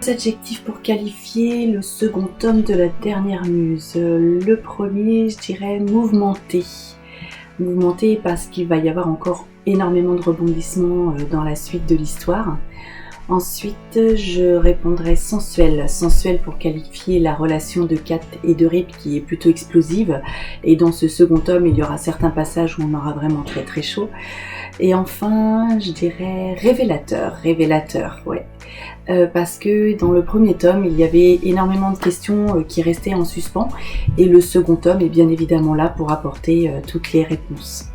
Adjectifs pour qualifier le second tome de la dernière muse. Le premier, je dirais mouvementé. Mouvementé parce qu'il va y avoir encore énormément de rebondissements dans la suite de l'histoire. Ensuite, je répondrai sensuel. Sensuel pour qualifier la relation de Kat et de Rip qui est plutôt explosive. Et dans ce second tome, il y aura certains passages où on aura vraiment très très chaud. Et enfin, je dirais révélateur. Révélateur, ouais. Parce que dans le premier tome, il y avait énormément de questions qui restaient en suspens. Et le second tome est bien évidemment là pour apporter toutes les réponses.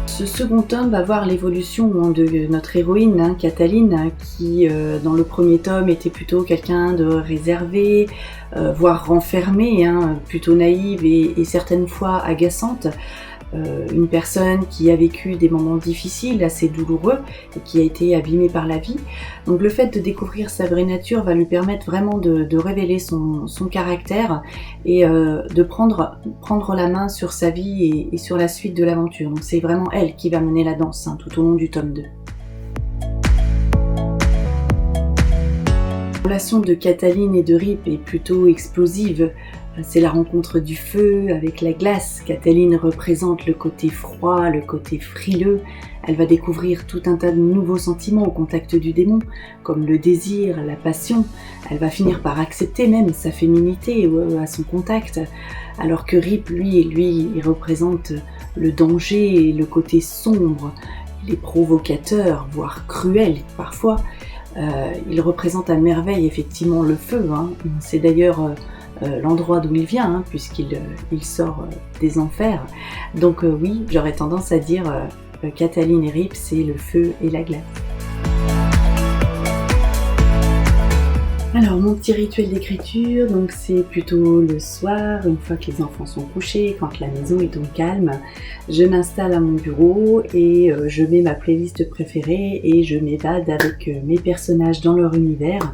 Ce second tome va voir l'évolution de notre héroïne, Cataline, qui dans le premier tome était plutôt quelqu'un de réservé, voire renfermé, plutôt naïve et certaines fois agaçante. Une personne qui a vécu des moments difficiles, assez douloureux, et qui a été abîmée par la vie. Donc le fait de découvrir sa vraie nature va lui permettre vraiment de révéler son caractère et de prendre la main sur sa vie et sur la suite de l'aventure. Donc c'est vraiment elle qui va mener la danse tout au long du tome 2. La relation de Cataline et de Rip est plutôt explosive. C'est la rencontre du feu avec la glace. Cataline représente le côté froid, le côté frileux. Elle va découvrir tout un tas de nouveaux sentiments au contact du démon, comme le désir, la passion. Elle va finir par accepter même sa féminité à son contact. Alors que Rip, lui, il représente le danger et le côté sombre. Il est provocateur, voire cruel parfois. Il représente à merveille effectivement le feu. C'est d'ailleurs l'endroit d'où il vient, puisqu'il sort des enfers. Donc oui, j'aurais tendance à dire Cataline et Rip, c'est le feu et la glace. Alors mon petit rituel d'écriture, donc c'est plutôt le soir, une fois que les enfants sont couchés, quand la maison est au calme, je m'installe à mon bureau et je mets ma playlist préférée et je m'évade avec mes personnages dans leur univers.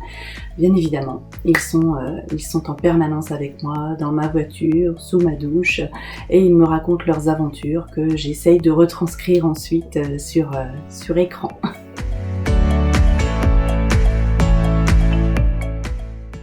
Bien évidemment, ils sont en permanence avec moi, dans ma voiture, sous ma douche, et ils me racontent leurs aventures que j'essaye de retranscrire ensuite sur écran.